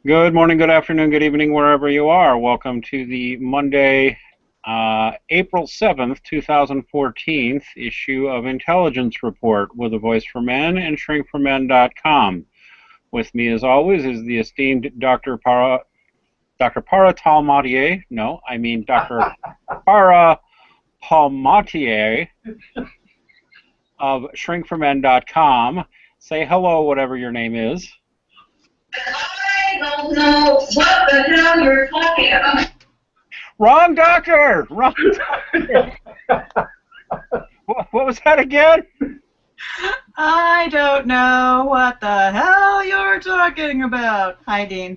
Good morning, good afternoon, good evening, wherever you are. Welcome to the Monday, April 7th, 2014 issue of Intelligence Report with a voice for men and shrinkformen.com. With me, as always, is the esteemed Dr. Para Talmatier. No, I mean Dr. Para Palmatier of shrinkformen.com. Say hello, whatever your name is. I don't know what the hell you're talking about. Wrong doctor! Wrong doctor! What was that again? I don't know what the hell you're talking about. Hi, Dean.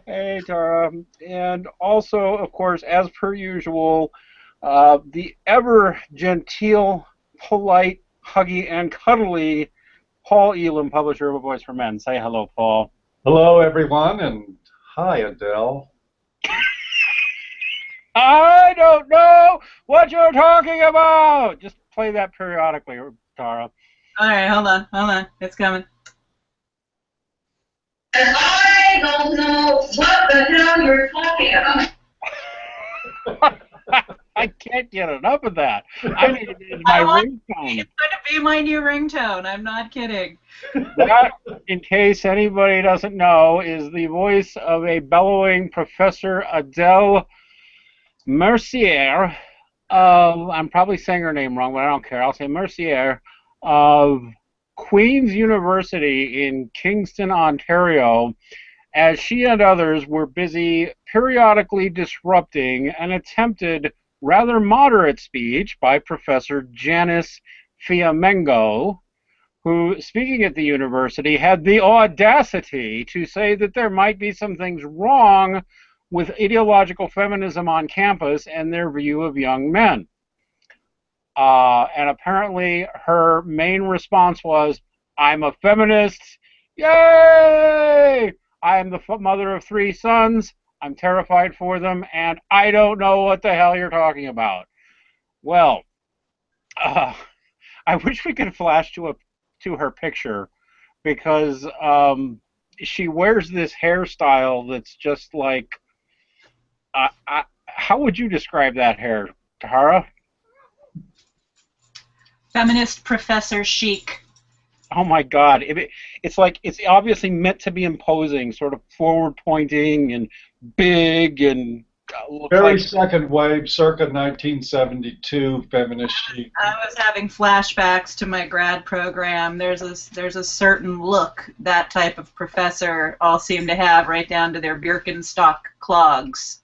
Hey, Tara. And also, of course, as per usual, the ever genteel, polite, huggy, and cuddly Paul Elam, publisher of A Voice for Men. Say hello, Paul. Hello, everyone, and hi, Adele. I don't know what you're talking about! Just play that periodically, Tara. All right, hold on. It's coming. I don't know what the hell you're talking about. I can't get enough of that. I need it in my ringtone. It's going to be my new ringtone. I'm not kidding. That, in case anybody doesn't know, is the voice of a bellowing Professor Adèle Mercier of, I'm probably saying her name wrong, but I don't care. I'll say Mercier of Queen's University in Kingston, Ontario, as she and others were busy periodically disrupting an attempted rather moderate speech by Professor Janice Fiamengo, who, speaking at the university, had the audacity to say that there might be some things wrong with ideological feminism on campus and their view of young men. And apparently her main response was, "I'm a feminist, yay! I am the mother of 3 sons, I'm terrified for them, and I don't know what the hell you're talking about." Well, I wish we could flash to her picture, because she wears this hairstyle that's just like, how would you describe that hair, Tara? Feminist professor chic. Oh my God! It's like it's obviously meant to be imposing, sort of forward-pointing and big, and Very second wave, circa 1972, feminist chic. I was having flashbacks to my grad program. There's a certain look that type of professor all seem to have, right down to their Birkenstock clogs.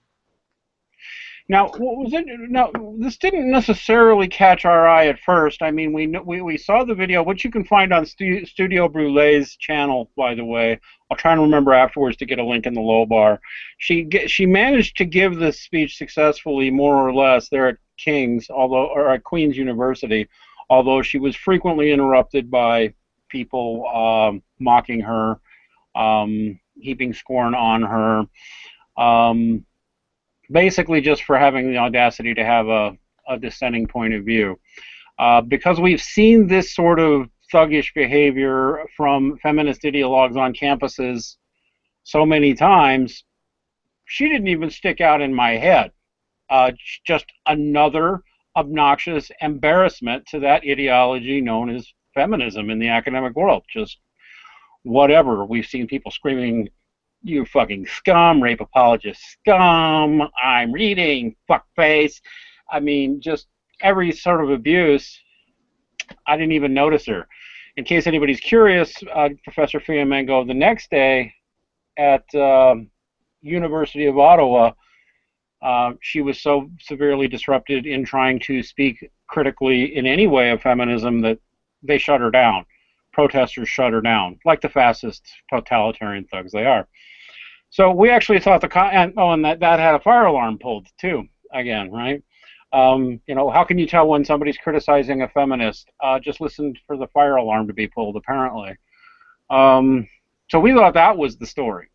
Now, what was it? Now, this didn't necessarily catch our eye at first. I mean, we saw the video, which you can find on Studio Brulee's channel, by the way. I'll try and remember afterwards to get a link in the low bar. She managed to give this speech successfully, more or less, there at or at Queen's University, although she was frequently interrupted by people mocking her, heaping scorn on her. Basically just for having the audacity to have a dissenting point of view. Because we've seen this sort of thuggish behavior from feminist ideologues on campuses so many times, she didn't even stick out in my head. Just another obnoxious embarrassment to that ideology known as feminism in the academic world. Just whatever. We've seen people screaming, "You fucking scum, rape apologist scum, I'm reading, fuckface." I mean, just every sort of abuse. I didn't even notice her. In case anybody's curious, Professor Fiamengo, the next day at University of Ottawa, she was so severely disrupted in trying to speak critically in any way of feminism that they shut her down. Protesters shut her down, like the fascist totalitarian thugs they are. So we actually thought and that had a fire alarm pulled too, again, right? You know, how can you tell when somebody's criticizing a feminist? Just listen for the fire alarm to be pulled, apparently. So we thought that was the story.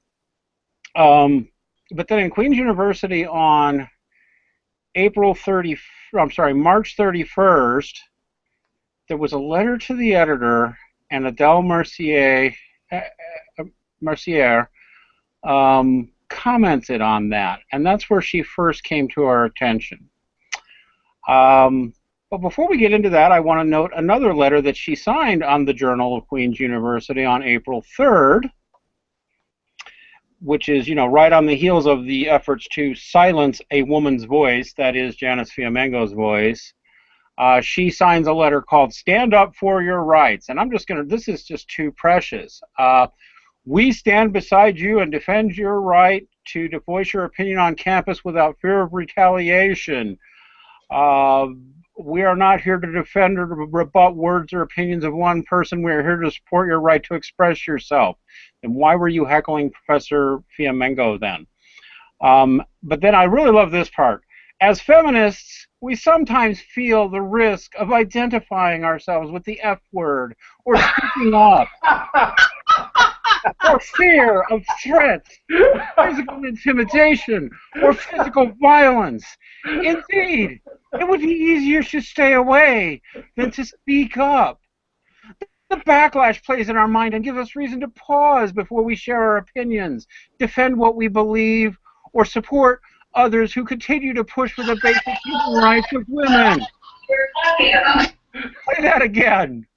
But then in Queen's University on March 31st, there was a letter to the editor, and Adèle Mercier commented on that, and that's where she first came to our attention. But before we get into that, I want to note another letter that she signed on the Journal of Queen's University on April 3rd, which is, right on the heels of the efforts to silence a woman's voice, that is Janice Fiamengo's voice. She signs a letter called "Stand Up for Your Rights," and this is just too precious. We stand beside you and defend your right to voice your opinion on campus without fear of retaliation. We are not here to defend or to rebut words or opinions of one person. We are here to support your right to express yourself. And why were you heckling Professor Fiamengo then? But then I really love this part. As feminists, we sometimes feel the risk of identifying ourselves with the F word or speaking up. Or fear of threats, physical intimidation, or physical violence. Indeed, it would be easier to stay away than to speak up. The backlash plays in our mind and gives us reason to pause before we share our opinions, defend what we believe, or support others who continue to push for the basic human rights of women. Play that again.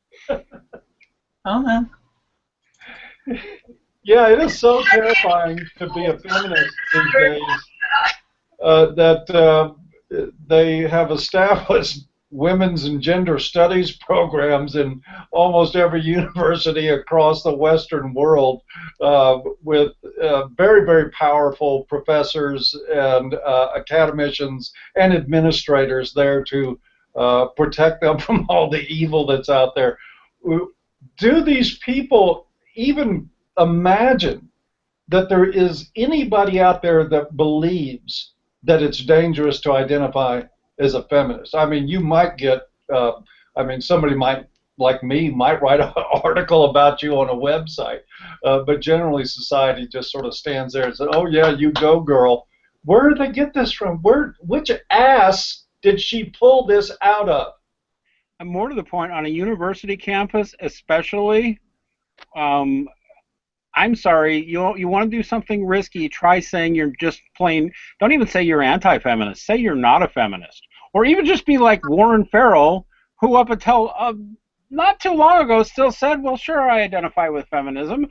Oh, man. Yeah, it is so terrifying to be a feminist these days that they have established women's and gender studies programs in almost every university across the Western world with very, very powerful professors and academicians and administrators there to protect them from all the evil that's out there. Do these people even imagine that there is anybody out there that believes that it's dangerous to identify as a feminist? I mean, you might get, somebody might, like me, might write an article about you on a website, but generally society just sort of stands there and says, oh yeah, you go girl. Where did they get this from? Which ass did she pull this out of? And more to the point, on a university campus especially, I'm sorry, you want to do something risky, try saying you're just plain, don't even say you're anti-feminist, say you're not a feminist. Or even just be like Warren Farrell, who up until not too long ago still said, well, sure, I identify with feminism,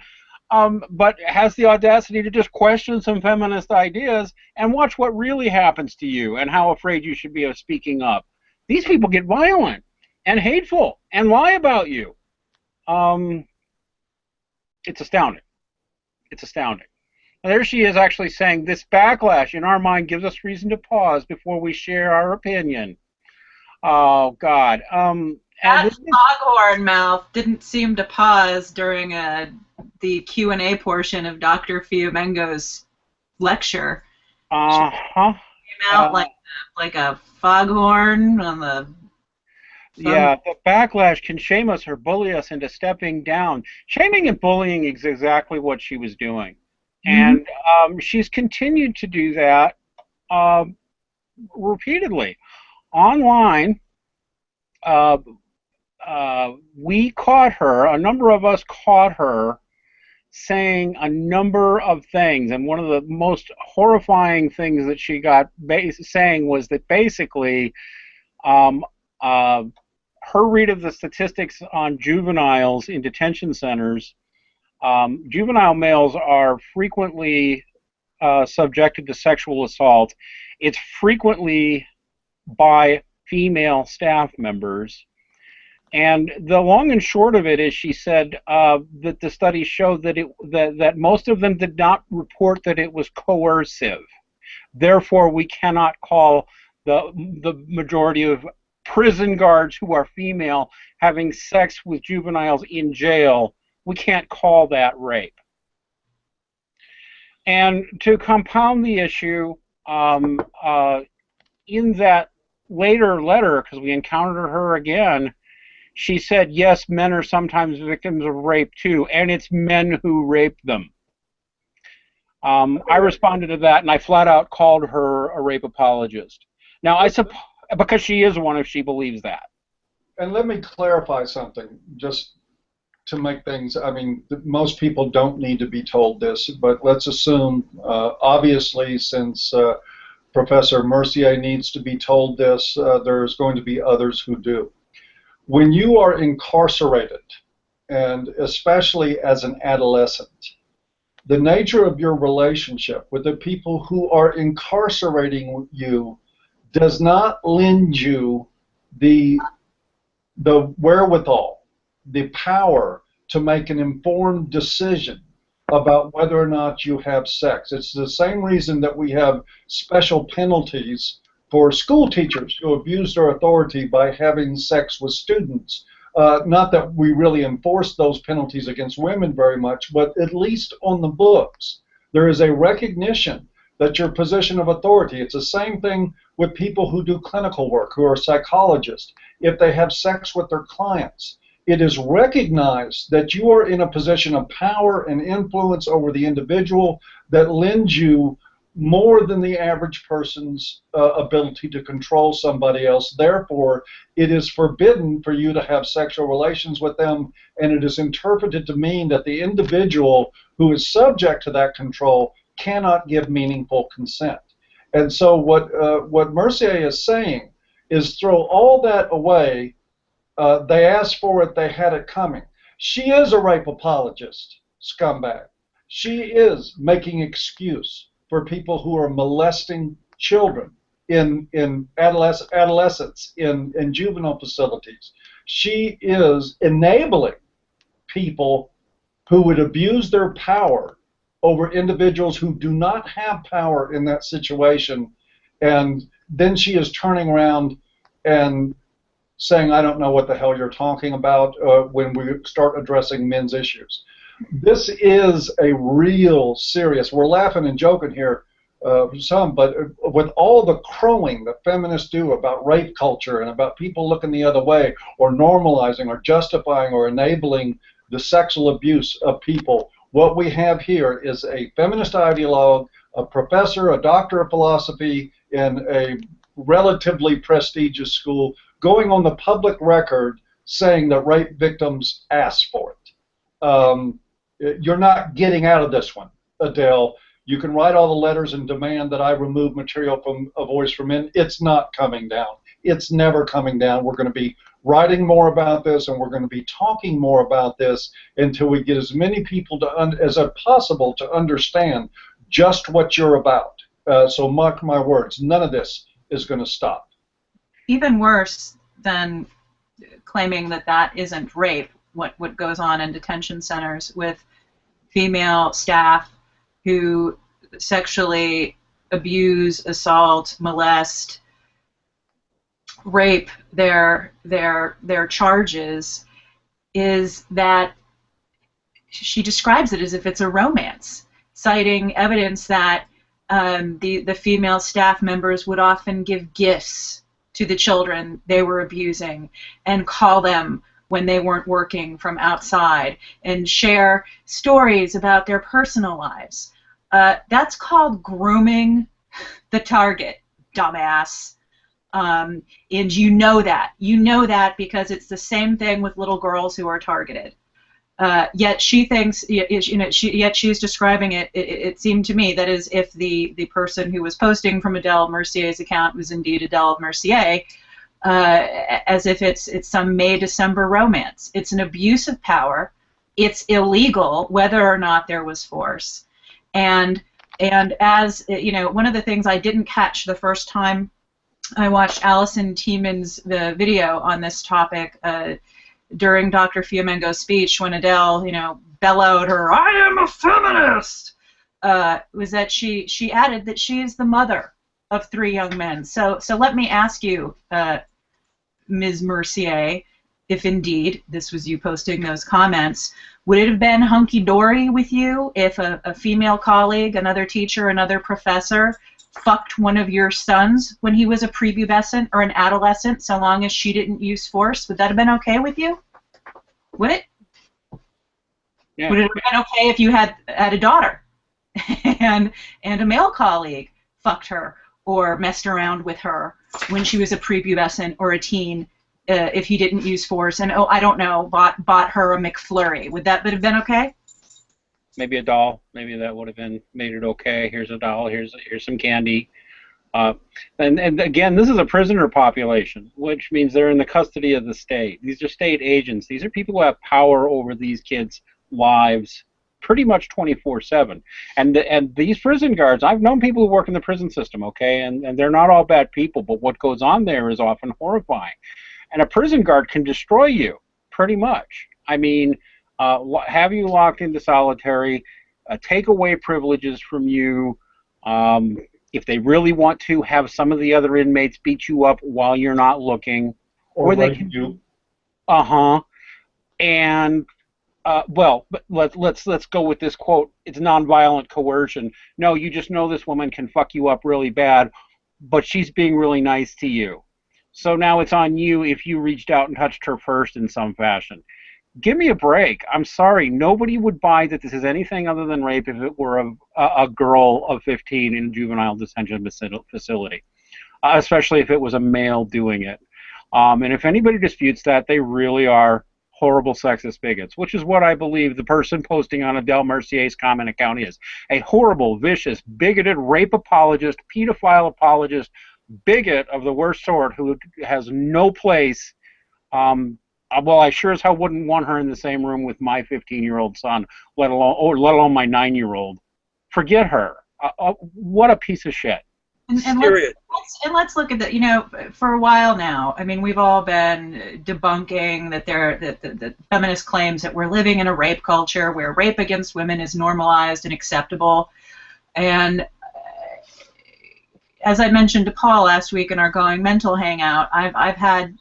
but has the audacity to just question some feminist ideas and watch what really happens to you and how afraid you should be of speaking up. These people get violent and hateful and lie about you. It's astounding. It's astounding. And there she is actually saying, this backlash in our mind gives us reason to pause before we share our opinion. Oh, God. That foghorn mouth didn't seem to pause during the Q&A portion of Dr. Fiamengo's lecture. Uh-huh. Came out like a foghorn on the... Yeah, the backlash can shame us or bully us into stepping down. Shaming and bullying is exactly what she was doing. Mm-hmm. And she's continued to do that repeatedly. Online, we caught her, a number of us caught her saying a number of things. And one of the most horrifying things that she got saying was that basically her read of the statistics on juveniles in detention centers, juvenile males are frequently subjected to sexual assault. It's frequently by female staff members. And the long and short of it is, she said that the studies showed that that most of them did not report that it was coercive. Therefore, we cannot call the majority of prison guards who are female having sex with juveniles in jail, we can't call that rape. And to compound the issue, in that later letter, because we encountered her again, she said, yes, men are sometimes victims of rape too, and it's men who rape them. I responded to that, and I flat out called her a rape apologist. Now, I suppose, because she is one if she believes that. And let me clarify something, just to make things, I mean, most people don't need to be told this, but let's assume, obviously, since Professor Mercier needs to be told this, there's going to be others who do. When you are incarcerated, and especially as an adolescent, the nature of your relationship with the people who are incarcerating you does not lend you the wherewithal, the power to make an informed decision about whether or not you have sex. It's the same reason that we have special penalties for school teachers who abuse their authority by having sex with students. Not that we really enforce those penalties against women very much, but at least on the books, there is a recognition that your position of authority, it's the same thing with people who do clinical work, who are psychologists. If they have sex with their clients, it is recognized that you are in a position of power and influence over the individual that lends you more than the average person's ability to control somebody else. Therefore, it is forbidden for you to have sexual relations with them, and it is interpreted to mean that the individual who is subject to that control cannot give meaningful consent. And so what Mercier is saying is throw all that away. They asked for it, they had it coming. She is a rape apologist, scumbag. She is making excuse for people who are molesting children in adolescents, in juvenile facilities. She is enabling people who would abuse their power over individuals who do not have power in that situation, and then she is turning around and saying, I don't know what the hell you're talking about when we start addressing men's issues. This is a real serious, we're laughing and joking here some, but with all the crowing that feminists do about rape culture and about people looking the other way or normalizing or justifying or enabling the sexual abuse of people, what we have here is a feminist ideologue, a professor, a doctor of philosophy in a relatively prestigious school going on the public record saying that rape victims asked for it. You're not getting out of this one, Adèle. You can write all the letters and demand that I remove material from A Voice for Men. It's not coming down. It's never coming down. We're going to be writing more about this, and we're going to be talking more about this until we get as many people as possible to understand just what you're about. So mark my words, none of this is going to stop. Even worse than claiming that that isn't rape, what goes on in detention centers with female staff who sexually abuse, assault, molest, rape their charges, is that she describes it as if it's a romance, citing evidence that the female staff members would often give gifts to the children they were abusing and call them when they weren't working from outside and share stories about their personal lives. That's called grooming the target, dumbass. And you know that. You know that because it's the same thing with little girls who are targeted. Yet she thinks, yet she's describing it. It seemed to me that as if the person who was posting from Adèle Mercier's account was indeed Adèle Mercier, as if it's some May-December romance. It's an abuse of power. It's illegal whether or not there was force. And as you know, one of the things I didn't catch the first time I watched Alison Tieman's video on this topic during Dr. Fiamengo's speech, when Adèle, bellowed her "I am a feminist," was that she added that she is the mother of 3 young men. So let me ask you, Ms. Mercier, if indeed this was you posting those comments, would it have been hunky-dory with you if a female colleague, another teacher, another professor fucked one of your sons when he was a prepubescent or an adolescent, so long as she didn't use force? Would that have been okay with you? Would it? Yeah. Would it have been okay if you had a daughter and a male colleague fucked her or messed around with her when she was a prepubescent or a teen if he didn't use force and, oh, I don't know, bought her a McFlurry. Would that have been okay? Maybe a doll. Maybe that would have made it okay. Here's a doll. Here's some candy. And again, this is a prisoner population, which means they're in the custody of the state. These are state agents. These are people who have power over these kids' lives pretty much 24/7. And these prison guards, I've known people who work in the prison system, okay, and they're not all bad people, but what goes on there is often horrifying. And a prison guard can destroy you, pretty much. I mean, have you locked into solitary, take away privileges from you. If they really want to, have some of the other inmates beat you up while you're not looking, Or they rape can you. And well, but let's go with this quote. It's nonviolent coercion. No, you just know this woman can fuck you up really bad, but she's being really nice to you. So now it's on you if you reached out and touched her first in some fashion. Give me a break. I'm sorry. Nobody would buy that this is anything other than rape if it were a girl of 15 in a juvenile detention facility, especially if it was a male doing it. And if anybody disputes that, they really are horrible sexist bigots, which is what I believe the person posting on Adèle Mercier's comment account is. A horrible, vicious, bigoted rape apologist, pedophile apologist, bigot of the worst sort who has no place. Well, I sure as hell wouldn't want her in the same room with my 15-year-old son, let alone my 9-year-old. Forget her. What a piece of shit. And let's look at that. You know, for a while now, I mean, we've all been debunking that the feminist claims that we're living in a rape culture where rape against women is normalized and acceptable. And as I mentioned to Paul last week in our Going Mental hangout, I've had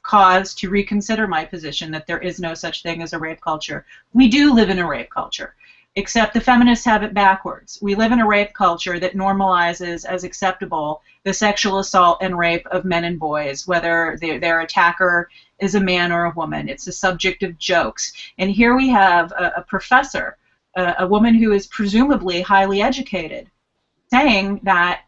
cause to reconsider my position that there is no such thing as a rape culture. We do live in a rape culture, except the feminists have it backwards. We live in a rape culture that normalizes as acceptable the sexual assault and rape of men and boys, whether their attacker is a man or a woman. It's the subject of jokes. And here we have a professor, a woman who is presumably highly educated, saying that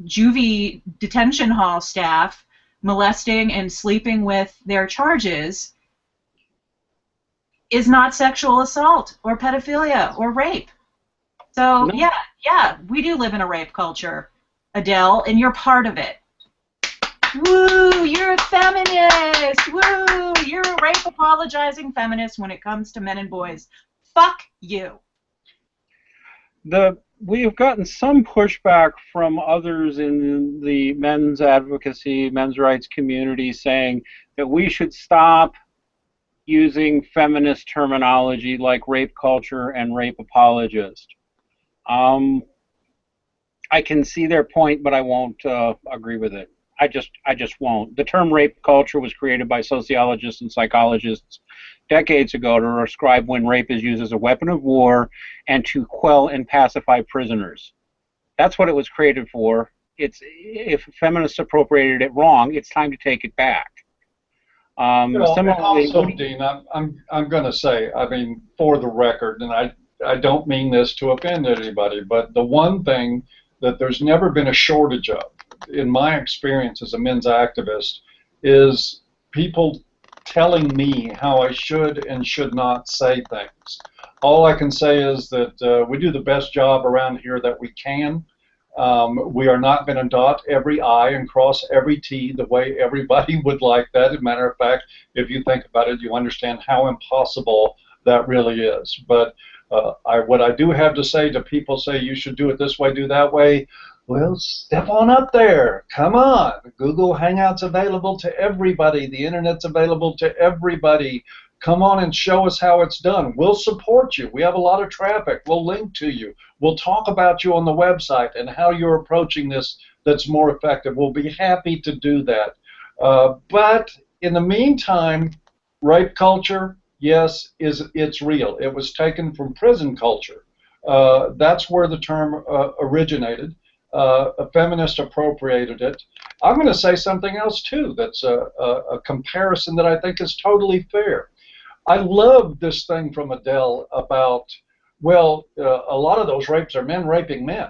juvie detention hall staff molesting and sleeping with their charges is not sexual assault or pedophilia or rape. So, No. yeah, we do live in a rape culture, Adele, and you're part of it. Woo, you're a feminist. Woo, you're a rape apologizing feminist when it comes to men and boys. Fuck you. We have gotten some pushback from others in the men's advocacy, men's rights community saying that we should stop using feminist terminology like rape culture and rape apologist. I can see their point, but I won't agree with it. I just won't. The term rape culture was created by sociologists and psychologists decades ago to describe when rape is used as a weapon of war and to quell and pacify prisoners. That's what it was created for. If feminists appropriated it wrong, it's time to take it back. Similarly, also, Dean, I'm going to say, I mean, for the record, and I don't mean this to offend anybody, but the one thing that there's never been a shortage of, in my experience as a men's activist, is people telling me how I should and should not say things. All I can say is that we do the best job around here that we can. We are not going to dot every I and cross every T the way everybody would like that. As a matter of fact, if you think about it, you understand how impossible that really is. But what I do have to say to people say you should do it this way, do that way, well, step on up there. Come on. Google Hangout's available to everybody. The Internet's available to everybody. Come on and show us how it's done. We'll support you. We have a lot of traffic. We'll link to you. We'll talk about you on the website and how you're approaching this that's more effective. We'll be happy to do that. But in the meantime, rape culture, yes, it's real. It was taken from prison culture. That's where the term originated. A feminist appropriated it. I'm going to say something else too that's a comparison that I think is totally fair. I love this thing from Adele about, well, a lot of those rapes are men raping men.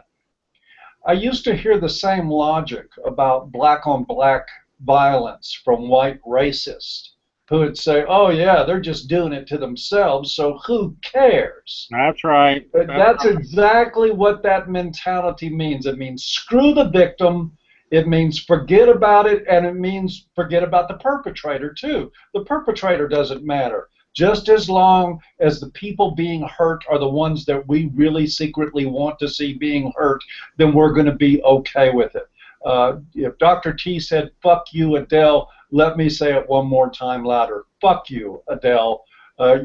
I used to hear the same logic about black-on-black violence from white racists who would say, oh, yeah, they're just doing it to themselves, so who cares? That's right. That's exactly what that mentality means. It means screw the victim, it means forget about it, and it means forget about the perpetrator, too. The perpetrator doesn't matter. Just as long as the people being hurt are the ones that we really secretly want to see being hurt, then we're going to be okay with it. If Dr. T said, fuck you, Adèle, let me say it one more time louder. Fuck you, Adèle.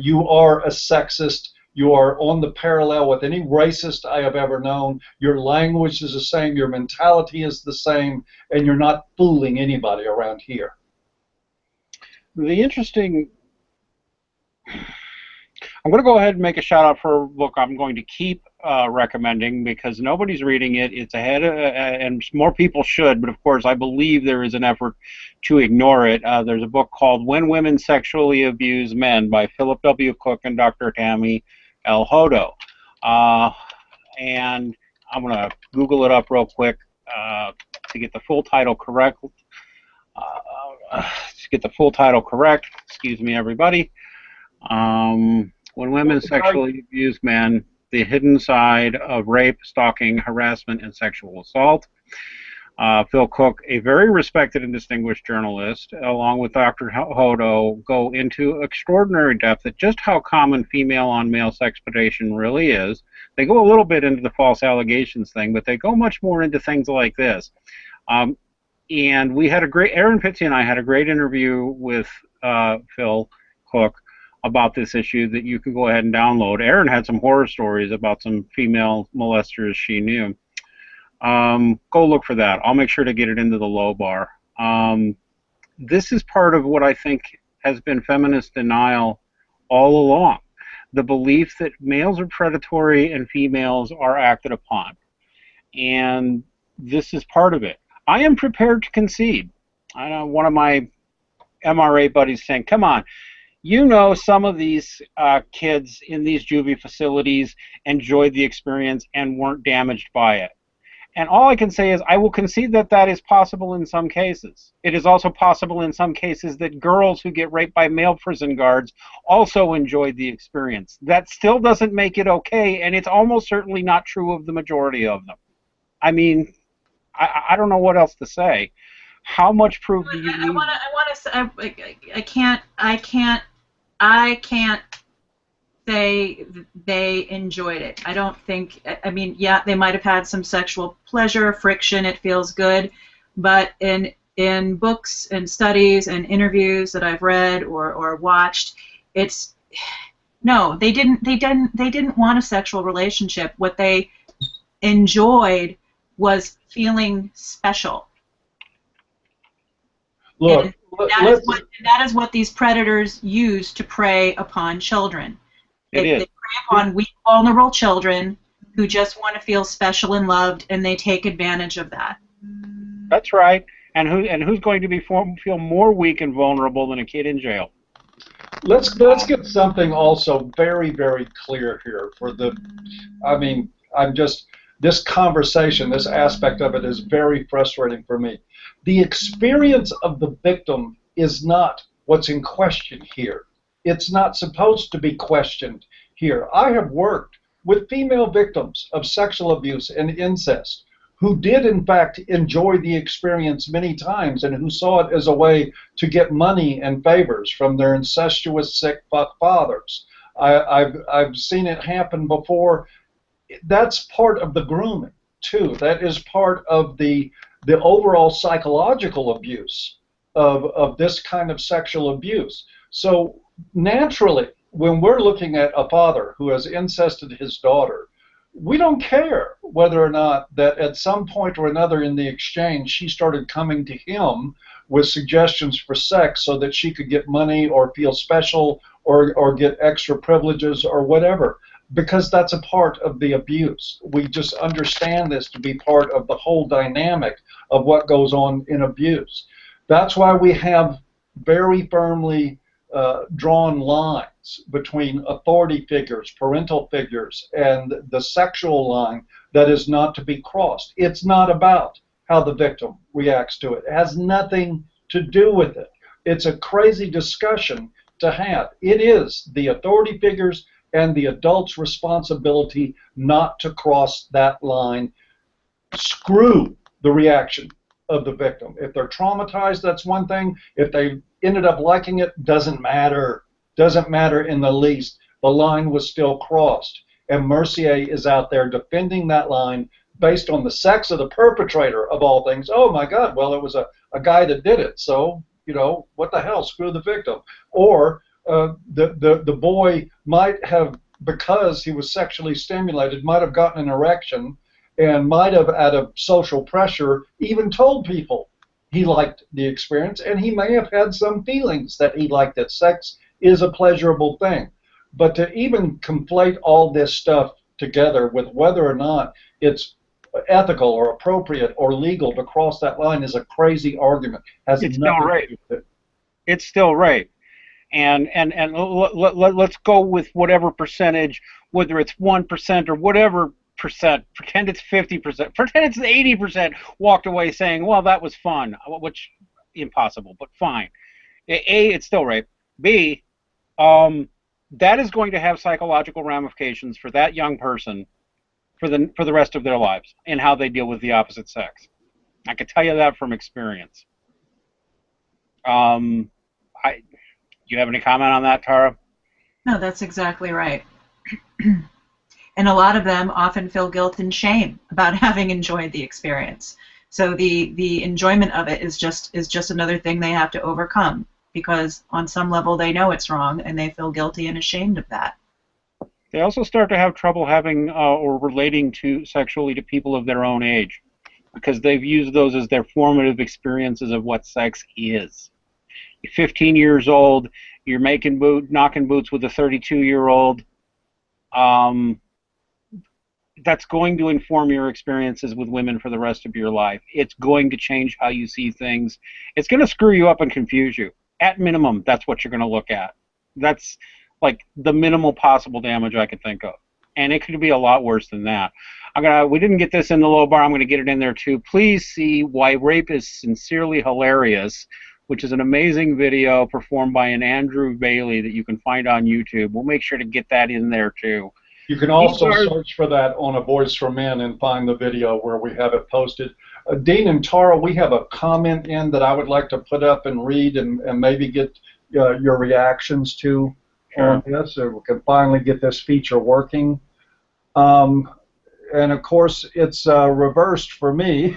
You are a sexist. You are on the parallel with any racist I have ever known. Your language is the same. Your mentality is the same. And you're not fooling anybody around here. The interesting... I'm going to go ahead and make a shout out for a book I'm going to keep recommending because nobody's reading it. It's ahead, and more people should, but of course I believe there is an effort to ignore it. There's a book called When Women Sexually Abuse Men by Philip W. Cook and Dr. Tammy L. Hodo. And I'm going to Google it up real quick to get the full title correct. Excuse me, everybody. When women sexually abuse men, the hidden side of rape, stalking, harassment, and sexual assault. Phil Cook, a very respected and distinguished journalist, along with Dr. Hodo, go into extraordinary depth at just how common female-on-male sex predation really is. They go a little bit into the false allegations thing, but they go much more into things like this. And we had Aaron Pittsy and I had a great interview with Phil Cook about this issue that you can go ahead and download. Erin had some horror stories about some female molesters she knew. Go look for that. I'll make sure to get it into the low bar. This is part of what I think has been feminist denial all along. The belief that males are predatory and females are acted upon. And this is part of it. I am prepared to concede. I know one of my MRA buddies saying, come on, you know some of these kids in these juvie facilities enjoyed the experience and weren't damaged by it. And all I can say is I will concede that that is possible in some cases. It is also possible in some cases that girls who get raped by male prison guards also enjoyed the experience. That still doesn't make it okay, and it's almost certainly not true of the majority of them. I mean, I don't know what else to say. How much proof do you need? I can't say they enjoyed it. I don't think, I mean, yeah, they might have had some sexual pleasure, friction, it feels good, but in books and studies and interviews that I've read or watched, it's, no, they didn't want a sexual relationship. What they enjoyed was feeling special. Look, that is what these predators use to prey upon children. They prey upon weak, vulnerable children who just want to feel special and loved, and they take advantage of that. That's right. And who's going to feel more weak and vulnerable than a kid in jail? Let's get something also very, very clear here. This conversation, this aspect of it is very frustrating for me. The experience of the victim is not what's in question here. It's not supposed to be questioned here. I have worked with female victims of sexual abuse and incest who did, in fact, enjoy the experience many times and who saw it as a way to get money and favors from their incestuous, sick fathers. I've seen it happen before. That's part of the grooming, too. That is part of the overall psychological abuse of this kind of sexual abuse. So naturally, when we're looking at a father who has incested his daughter, we don't care whether or not that at some point or another in the exchange she started coming to him with suggestions for sex so that she could get money or feel special or get extra privileges or whatever, because that's a part of the abuse. We just understand this to be part of the whole dynamic of what goes on in abuse. That's why we have very firmly drawn lines between authority figures, parental figures, and the sexual line that is not to be crossed. It's not about how the victim reacts to it. It has nothing to do with it. It's a crazy discussion to have. It is the authority figures and the adult's responsibility not to cross that line. Screw the reaction of the victim. If they're traumatized, that's one thing. If they ended up liking it, doesn't matter. Doesn't matter in the least. The line was still crossed. And Mercier is out there defending that line based on the sex of the perpetrator, of all things. Oh my God, well, it was a guy that did it, so, you know, what the hell, screw the victim. Or the boy might have, because he was sexually stimulated, might have gotten an erection and might have, out of social pressure, even told people he liked the experience, and he may have had some feelings that he liked it. Sex is a pleasurable thing. But to even conflate all this stuff together with whether or not it's ethical or appropriate or legal to cross that line is a crazy argument. It's still rape. It's still rape. And let's go with whatever percentage, whether it's 1% or whatever percent, pretend it's 50%, pretend it's 80% walked away saying, well, that was fun, which impossible, but fine. A, it's still rape. B, that is going to have psychological ramifications for that young person for the rest of their lives and how they deal with the opposite sex. I can tell you that from experience. You have any comment on that, Tara? No, that's exactly right. And a lot of them often feel guilt and shame about having enjoyed the experience. So the enjoyment of it is just another thing they have to overcome, because on some level they know it's wrong and they feel guilty and ashamed of that. They also start to have trouble having or relating to sexually to people of their own age, because they've used those as their formative experiences of what sex is. You're 15 years old, you're knocking boots with a 32-year-old. That's going to inform your experiences with women for the rest of your life. It's going to change how you see things. It's going to screw you up and confuse you. At minimum, that's what you're going to look at. That's like the minimal possible damage I could think of. And it could be a lot worse than that. We didn't get this in the low bar. I'm going to get it in there too. Please see Why Rape is Sincerely Hilarious, which is an amazing video performed by an Andrew Bailey that you can find on YouTube. We'll make sure to get that in there too. You can also search for that on A Voice for Men and find the video where we have it posted. Dean and Tara, we have a comment in that I would like to put up and read and maybe get your reactions to on this, so we can finally get this feature working. And of course, it's reversed for me,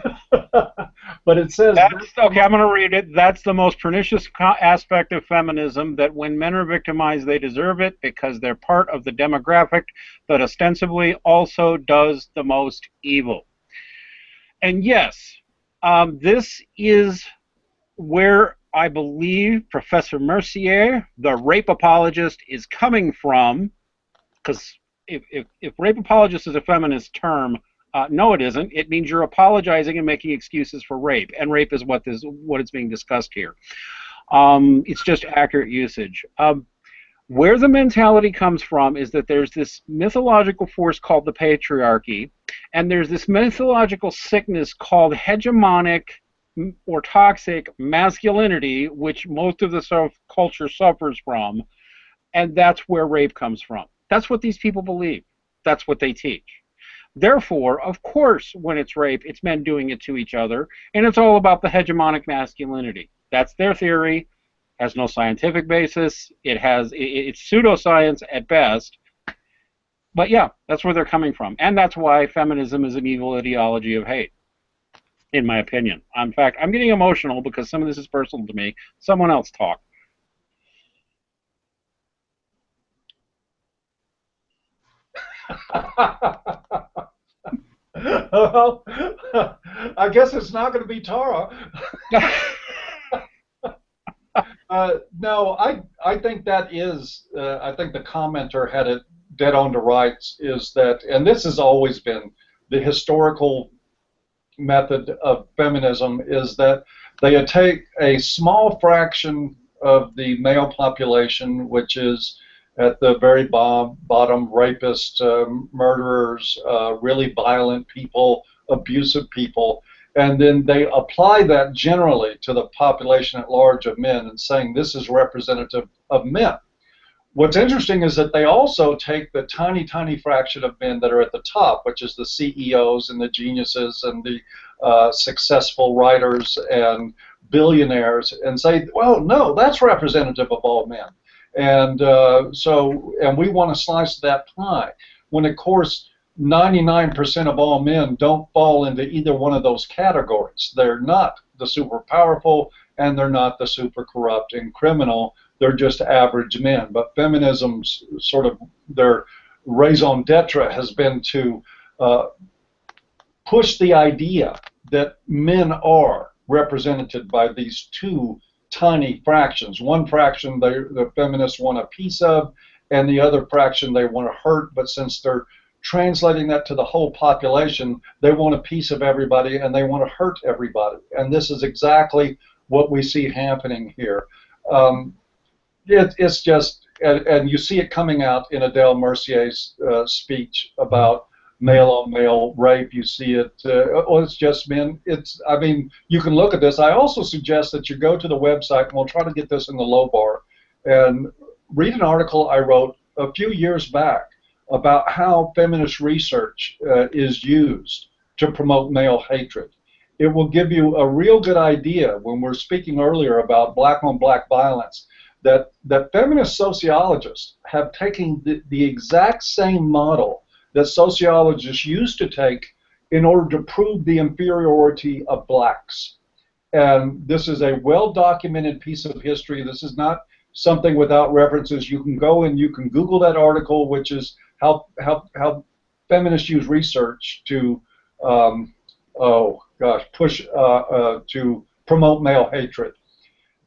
but it says... Okay, I'm going to read it. That's the most pernicious aspect of feminism, that when men are victimized, they deserve it because they're part of the demographic that ostensibly also does the most evil. And yes, this is where I believe Professor Mercier, the rape apologist, is coming from, because if rape apologist is a feminist term, no, it isn't. It means you're apologizing and making excuses for rape, and rape is what is being discussed here. It's just accurate usage. Where the mentality comes from is that there's this mythological force called the patriarchy, and there's this mythological sickness called hegemonic or toxic masculinity, which most of the culture suffers from, and that's where rape comes from. That's what these people believe. That's what they teach. Therefore, of course, when it's rape, it's men doing it to each other, and it's all about the hegemonic masculinity. That's their theory. Has no scientific basis. It's pseudoscience at best. But yeah, that's where they're coming from, and that's why feminism is an evil ideology of hate, in my opinion. In fact, I'm getting emotional because some of this is personal to me. Someone else talk. Well, I guess it's not going to be Tara. No, I think that is, I think the commenter had it dead on to rights, is that, and this has always been the historical method of feminism, is that they take a small fraction of the male population, which is at the very bottom, rapists, murderers, really violent people, abusive people, and then they apply that generally to the population at large of men and saying this is representative of men. What's interesting is that they also take the tiny, tiny fraction of men that are at the top, which is the CEOs and the geniuses and the successful writers and billionaires, and say, well, no, that's representative of all men. And and we want to slice that pie, when of course 99% of all men don't fall into either one of those categories. They're not the super powerful and they're not the super corrupt and criminal. They're just average men. But feminism's sort of their raison d'etre has been to push the idea that men are represented by these two tiny fractions. One fraction the feminists want a piece of, and the other fraction they want to hurt, but since they're translating that to the whole population, they want a piece of everybody and they want to hurt everybody. And this is exactly what we see happening here. It's just, and you see it coming out in Adèle Mercier's speech about male-on-male rape. You see it, it's just men. I mean, you can look at this. I also suggest that you go to the website, and we'll try to get this in the low bar, and read an article I wrote a few years back about how feminist research is used to promote male hatred. It will give you a real good idea when we're speaking earlier about black-on-black violence, that feminist sociologists have taken the exact same model that sociologists used to take in order to prove the inferiority of blacks. And this is a well-documented piece of history. This is not something without references. You can go and you can Google that article, which is how feminists use research to push to promote male hatred.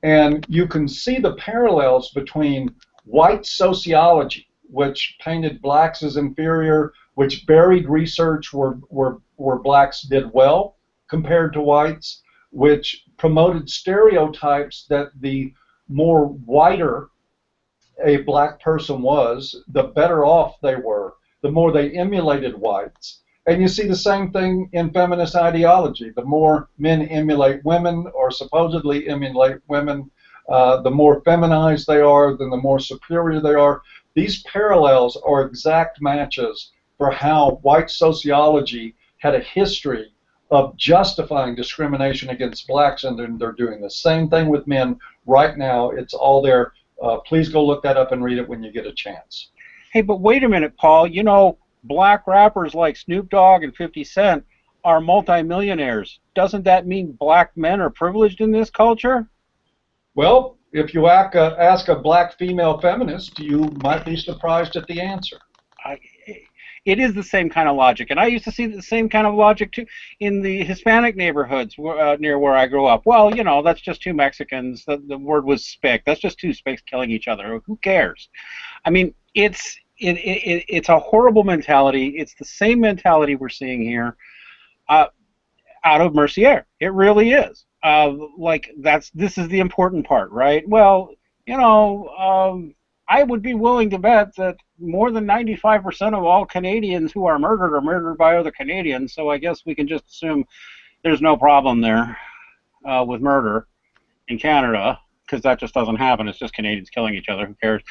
And you can see the parallels between white sociology, which painted blacks as inferior, which buried research where blacks did well compared to whites, which promoted stereotypes that the more whiter a black person was, the better off they were, the more they emulated whites. And you see the same thing in feminist ideology. The more men emulate women or supposedly emulate women, the more feminized they are, then the more superior they are. These parallels are exact matches for how white sociology had a history of justifying discrimination against blacks, and then they're doing the same thing with men right now. It's all there. Please go look that up and read it when you get a chance. Hey, but wait a minute, Paul. You know, black rappers like Snoop Dogg and 50 Cent are multimillionaires. Doesn't that mean black men are privileged in this culture? Well, if you ask a black female feminist, you might be surprised at the answer. It is the same kind of logic, and I used to see the same kind of logic too in the Hispanic neighborhoods near where I grew up. Well, you know, that's just two Mexicans. The word was spick. That's just two spicks killing each other. Who cares? I mean, it's a horrible mentality. It's the same mentality we're seeing here out of Mercier. It really is. This is the important part, right? Well, you know, I would be willing to bet that more than 95% of all Canadians who are murdered by other Canadians, so I guess we can just assume there's no problem there with murder in Canada, because that just doesn't happen. It's just Canadians killing each other. Who cares?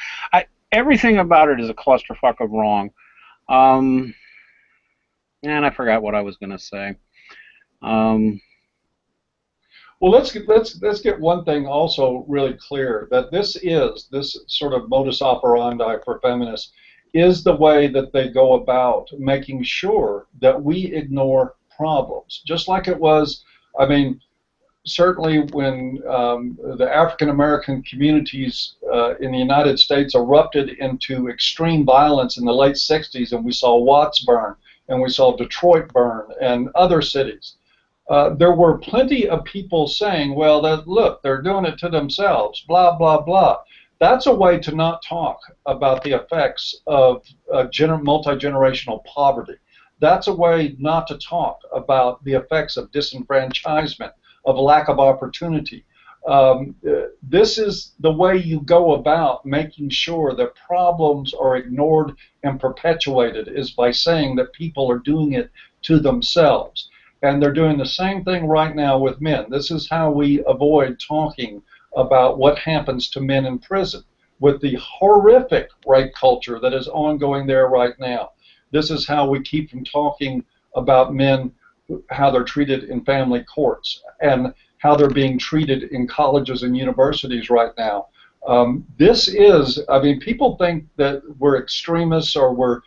Everything about it is a clusterfuck of wrong. And I forgot what I was going to say. Well, let's get one thing also really clear, that this sort of modus operandi for feminists is the way that they go about making sure that we ignore problems. Just like it was, I mean, certainly when the African American communities in the United States erupted into extreme violence in the late 60s, and we saw Watts burn, and we saw Detroit burn, and other cities. There were plenty of people saying, well, look, they're doing it to themselves, blah, blah, blah. That's a way to not talk about the effects of multi-generational poverty. That's a way not to talk about the effects of disenfranchisement, of lack of opportunity, This is the way you go about making sure that problems are ignored and perpetuated, is by saying that people are doing it to themselves. And they're doing the same thing right now with men. This is how we avoid talking about what happens to men in prison, with the horrific rape culture that is ongoing there right now. This is how we keep from talking about men, how they're treated in family courts, and how they're being treated in colleges and universities right now. This is, I mean, people think that we're extremists or we're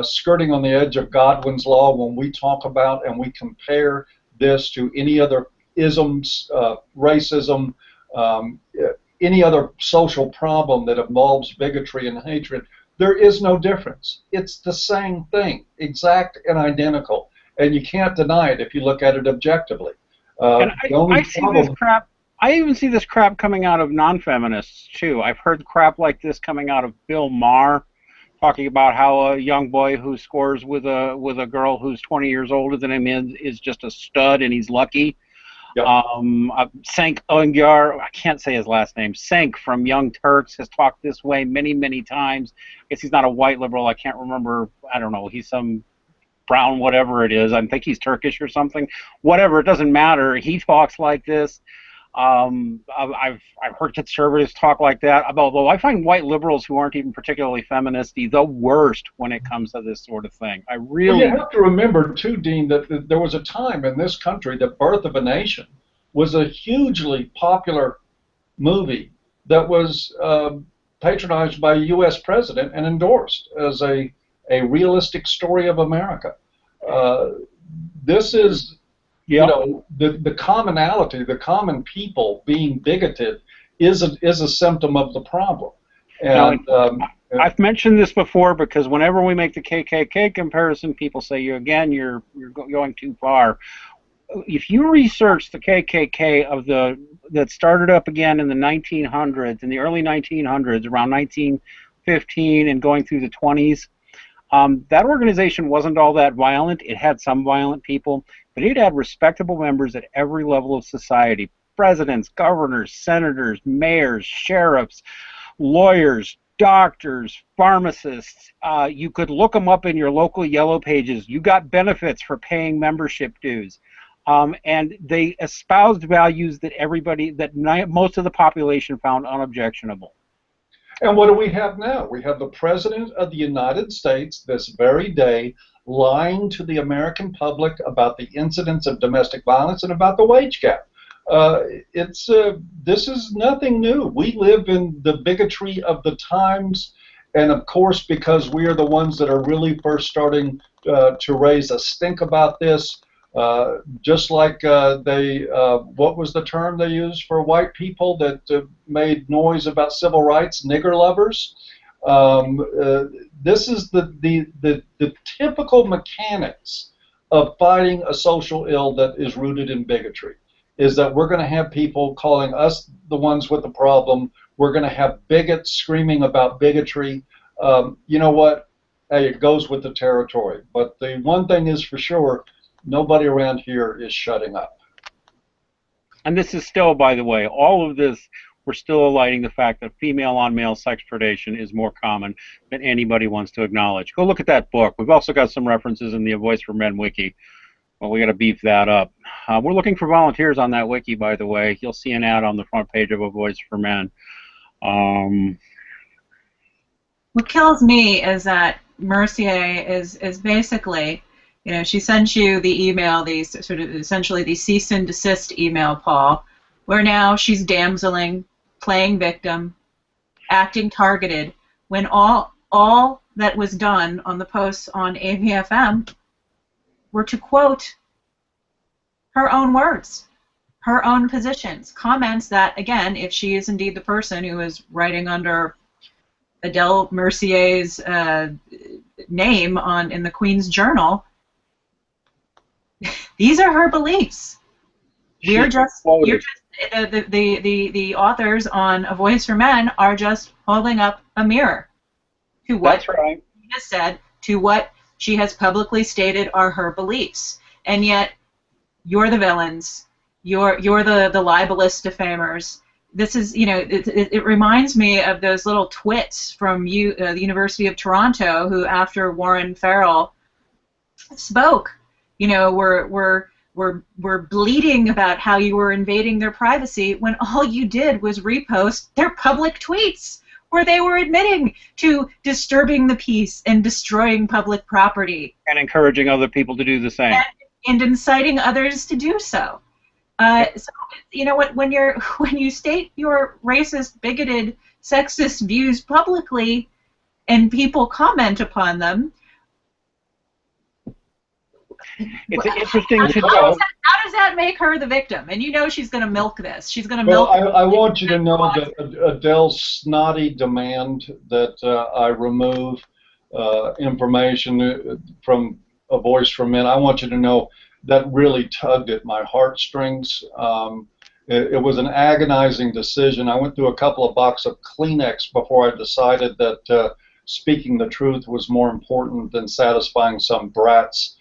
skirting on the edge of Godwin's law when we talk about and we compare this to any other isms, racism, any other social problem that involves bigotry and hatred. There is no difference. It's the same thing, exact and identical, and you can't deny it if you look at it objectively. And I see this crap. I even see this crap coming out of non-feminists too. I've heard crap like this coming out of Bill Maher, talking about how a young boy who scores with a girl who's 20 years older than him is just a stud and he's lucky. Yep. Cenk Uygur, I can't say his last name, Cenk from Young Turks has talked this way many, many times. I guess he's not a white liberal. I can't remember. I don't know. He's some brown whatever it is. I think he's Turkish or something. Whatever, it doesn't matter. He talks like this. I've heard conservatives talk like that. Although I find white liberals who aren't even particularly feministy the worst when it comes to this sort of thing. I really. Well, you have to remember too, Dean, that there was a time in this country that Birth of a Nation was a hugely popular movie that was patronized by a U.S. president and endorsed as a realistic story of America. This is. You know, the commonality, the common people being bigoted is a symptom of the problem. And I've mentioned this before because whenever we make the KKK comparison, people say you're going too far. If you research the KKK that started up again in the 1900s, in the early 1900s, around 1915 and going through the 20s, that organization wasn't all that violent. It had some violent people, but it had respectable members at every level of society: presidents, governors, senators, mayors, sheriffs, lawyers, doctors, pharmacists. You could look them up in your local yellow pages. You got benefits for paying membership dues. And they espoused values that most of the population found unobjectionable. And what do we have now? We have the President of the United States this very day lying to the American public about the incidence of domestic violence and about the wage gap. This is nothing new. We live in the bigotry of the times, and of course, because we are the ones that are really first starting to raise a stink about this, just like what was the term they used for white people that made noise about civil rights? Nigger lovers. This is the typical mechanics of fighting a social ill that is rooted in bigotry. Is that we're going to have people calling us the ones with the problem. We're going to have bigots screaming about bigotry. You know what? Hey, it goes with the territory. But the one thing is for sure, nobody around here is shutting up. And this is still, by the way, all of this, we're still alighting the fact that female-on-male sex predation is more common than anybody wants to acknowledge. Go look at that book. We've also got some references in the A Voice for Men wiki. Well, we got to beef that up. We're looking for volunteers on that wiki, by the way. You'll see an ad on the front page of A Voice for Men. What kills me is that Mercier is basically, you know, she sent you the email, the sort of essentially the cease and desist email, Paul, where now she's damseling, playing victim, acting targeted, when all that was done on the posts on AVFM were to quote her own words, her own positions, comments that, again, if she is indeed the person who is writing under Adèle Mercier's name in the Queen's Journal, these are her beliefs. The authors on A Voice for Men are just holding up a mirror to what she has said, to what she has publicly stated are her beliefs. And yet, you're the villains. you're the libelous defamers. This is, you know, it reminds me of those little twits from the University of Toronto who, after Warren Farrell spoke, you know, were bleating about how you were invading their privacy when all you did was repost their public tweets where they were admitting to disturbing the peace and destroying public property. And encouraging other people to do the same. And inciting others to do so. So, you know what? When you state your racist, bigoted, sexist views publicly, and people comment upon them, it's interesting to know. How does that make her the victim? And you know she's going to milk this. She's going to milk. Well, I want you to know that Adèle's snotty demand that I remove information from A Voice for Men, I want you to know that really tugged at my heartstrings. It was an agonizing decision. I went through a couple of boxes of Kleenex before I decided that speaking the truth was more important than satisfying some brat's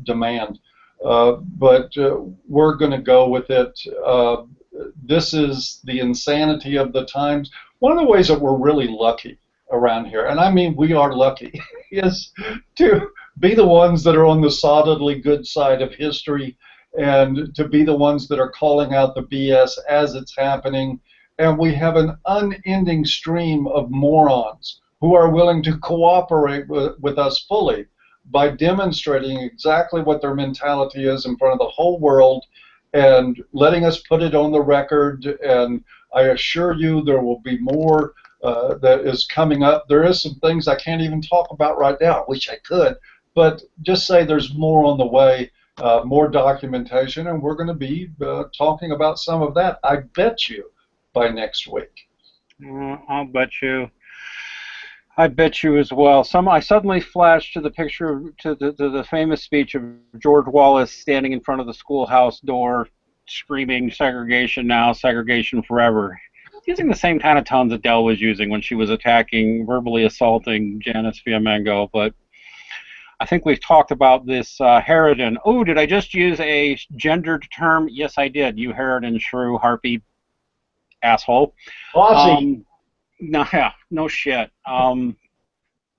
demand. But we're going to go with it. This is the insanity of the times. One of the ways that we're really lucky around here, and I mean we are lucky, is to be the ones that are on the solidly good side of history and to be the ones that are calling out the BS as it's happening. And we have an unending stream of morons who are willing to cooperate with us fully by demonstrating exactly what their mentality is in front of the whole world and letting us put it on the record. And I assure you there will be more that is coming up. There is some things I can't even talk about right now. I wish I could, but just say there's more on the way, more documentation, and we're going to be talking about some of that, I bet you, by next week. I'll bet you. I bet you as well. I suddenly flashed to the picture, to the famous speech of George Wallace standing in front of the schoolhouse door, screaming, "Segregation now, segregation forever." Using the same kind of tones that Adèle was using when she was attacking, verbally assaulting Janice Fiamengo. But I think we've talked about this harridan. Oh, did I just use a gendered term? Yes, I did. You harridan, shrew, harpy, asshole. Bossy. No, yeah, no shit.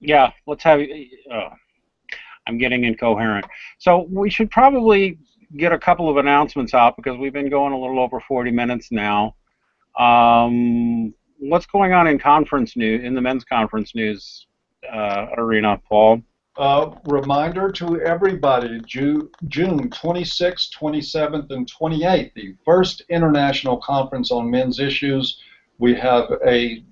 Yeah, let's have. I'm getting incoherent. So we should probably get a couple of announcements out because we've been going a little over 40 minutes now. What's going on in conference news, in the men's conference news arena, Paul? Reminder to everybody: June 26th, 27th, and 28th, the first international conference on men's issues. We have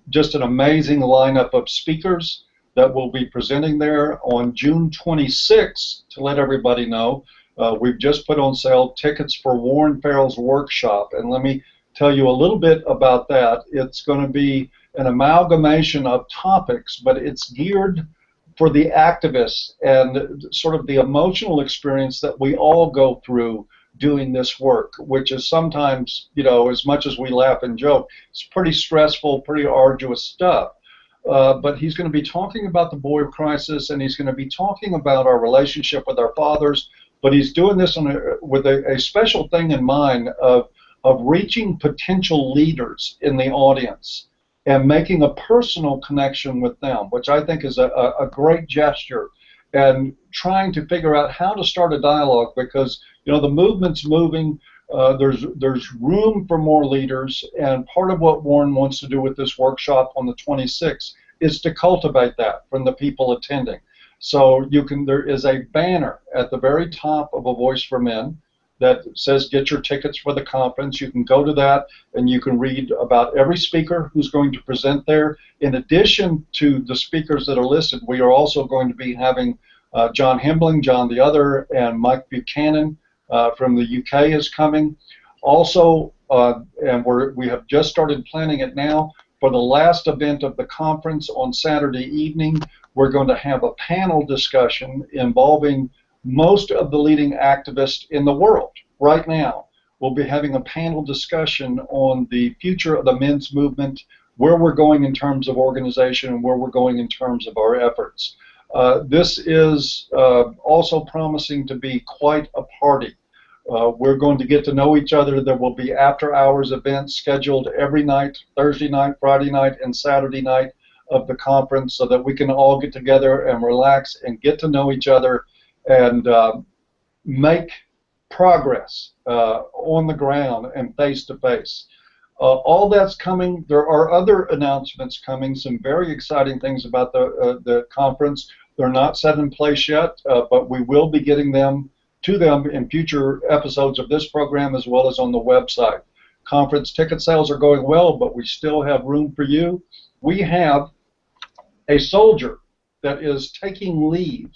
just an amazing lineup of speakers that will be presenting there on June 26th. To let everybody know, we've just put on sale tickets for Warren Farrell's workshop, and let me tell you a little bit about that. It's going to be an amalgamation of topics, but it's geared for the activists and sort of the emotional experience that we all go through doing this work, which is sometimes, you know, as much as we laugh and joke, it's pretty stressful, pretty arduous stuff. But he's going to be talking about the boy crisis, and he's going to be talking about our relationship with our fathers, but he's doing this with a special thing in mind of reaching potential leaders in the audience and making a personal connection with them, which I think is a great gesture, and trying to figure out how to start a dialogue because, you know, the movement's moving. There's room for more leaders, and part of what Warren wants to do with this workshop on the 26th is to cultivate that from the people attending. So there is a banner at the very top of A Voice for Men that says get your tickets for the conference. You can go to that and you can read about every speaker who's going to present there. In addition to the speakers that are listed, we are also going to be having John Hembling, John the Other, and Mike Buchanan from the UK is coming. Also, and we have just started planning it now, for the last event of the conference on Saturday evening, we're going to have a panel discussion involving most of the leading activists in the world right now. We'll be having a panel discussion on the future of the men's movement, where we're going in terms of organization and where we're going in terms of our efforts. This is also promising to be quite a party. We're going to get to know each other. There will be after-hours events scheduled every night, Thursday night, Friday night, and Saturday night of the conference, so that we can all get together and relax and get to know each other and make progress on the ground and face-to-face. All that's coming. There are other announcements coming, some very exciting things about the conference. They're not set in place yet, but we will be getting them to them in future episodes of this program, as well as on the website. Conference ticket sales are going well, but we still have room for you. We have a soldier that is taking leave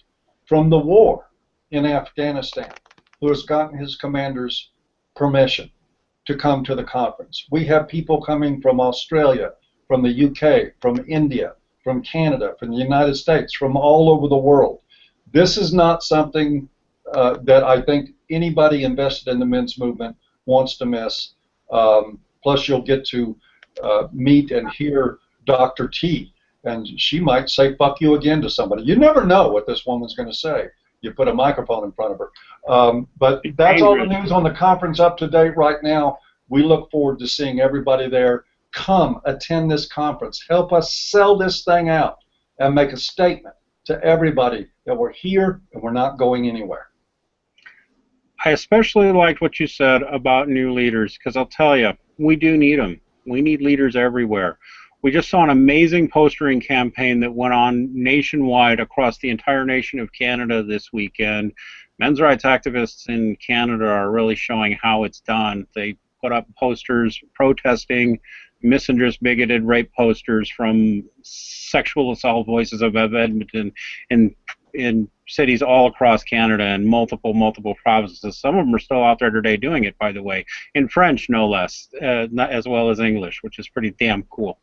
from the war in Afghanistan who has gotten his commander's permission to come to the conference. We have people coming from Australia, from the UK, from India, from Canada, from the United States, from all over the world. This is not something that I think anybody invested in the men's movement wants to miss. Plus, you'll get to meet and hear Dr. T, and she might say "fuck you" again to somebody. You never know what this woman's going to say. You put a microphone in front of her. But that's all the news on the conference up to date right now. We look forward to seeing everybody there. Come attend this conference. Help us sell this thing out and make a statement to everybody that we're here and we're not going anywhere. I especially liked what you said about new leaders, because I'll tell you, we do need them. We need leaders everywhere. We just saw an amazing postering campaign that went on nationwide across the entire nation of Canada this weekend. Men's rights activists in Canada are really showing how it's done. They put up posters protesting misandrist, bigoted rape posters from sexual assault voices of Edmonton in cities all across Canada and multiple provinces. Some of them are still out there today doing it, by the way, in French no less, as well as English, which is pretty damn cool.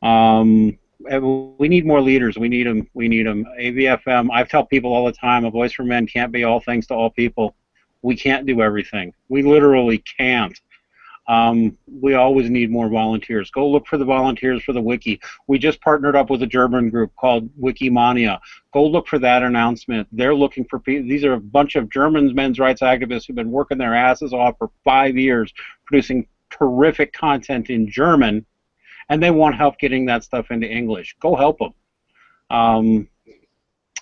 We need more leaders. We need them. We need them. AVFM, I tell people all the time, a voice for men can't be all things to all people. We can't do everything. We literally can't. We always need more volunteers. Go look for the volunteers for the wiki. We just partnered up with a German group called Wikimania. Go look for that announcement. They're looking for people. These are a bunch of German men's rights activists who've been working their asses off for 5 years, producing terrific content in German, and they want help getting that stuff into English. Go help them.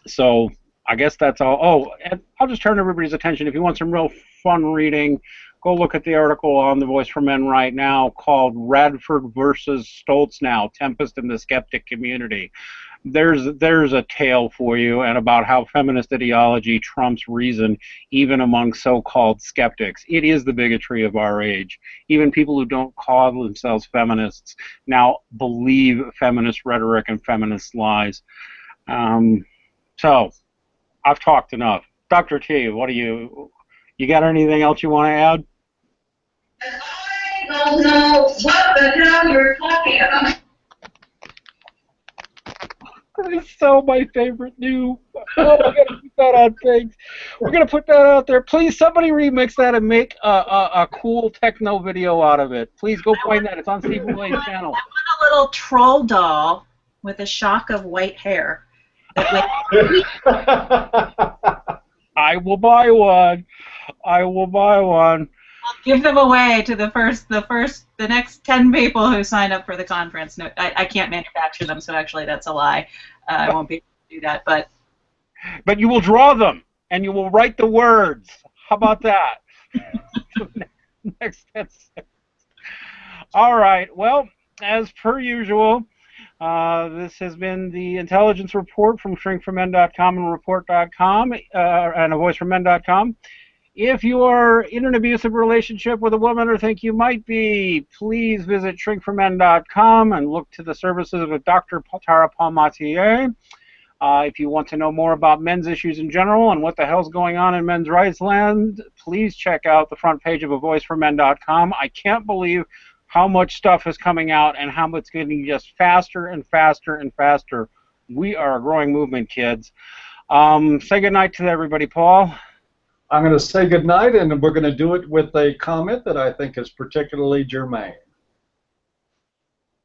So I guess that's all. Oh, and I'll just turn everybody's attention. If you want some real fun reading, go look at the article on The Voice for Men right now called Radford versus Stoltz Now, Tempest in the Skeptic Community. There's a tale for you, and about how feminist ideology trumps reason even among so-called skeptics. It is the bigotry of our age. Even people who don't call themselves feminists now believe feminist rhetoric and feminist lies. So I've talked enough. Dr. T, what do you got anything else you want to add? I don't know what the hell you're talking about. It's so my favorite new. Oh, we're gonna put that on things. We're gonna put that out there. Please, somebody remix that and make a cool techno video out of it. Please go find that. It's on Steve Willay's channel. I want a little troll doll with a shock of white hair. I will buy one. I will buy one. I'll give them away to the next 10 people who sign up for the conference. No, I can't manufacture them, so actually that's a lie. I won't be able to do that, but you will draw them and you will write the words. How about that? Next 10 seconds. All right. Well, as per usual, this has been the Intelligence Report from shrinkformen.com and report.com and avoiceformen.com. If you are in an abusive relationship with a woman or think you might be, please visit shrinkformen.com and look to the services of Dr. Tara Palmatier. If you want to know more about men's issues in general and what the hell's going on in men's rights land, please check out the front page of avoiceformen.com. I can't believe how much stuff is coming out and how it's getting just faster and faster and faster. We are a growing movement, kids. Say goodnight to everybody, Paul. I'm going to say goodnight, and we're going to do it with a comment that I think is particularly germane.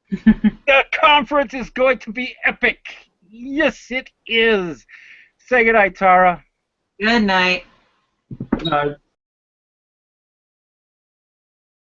The conference is going to be epic. Yes, it is. Say goodnight, Tara. good night. Good night.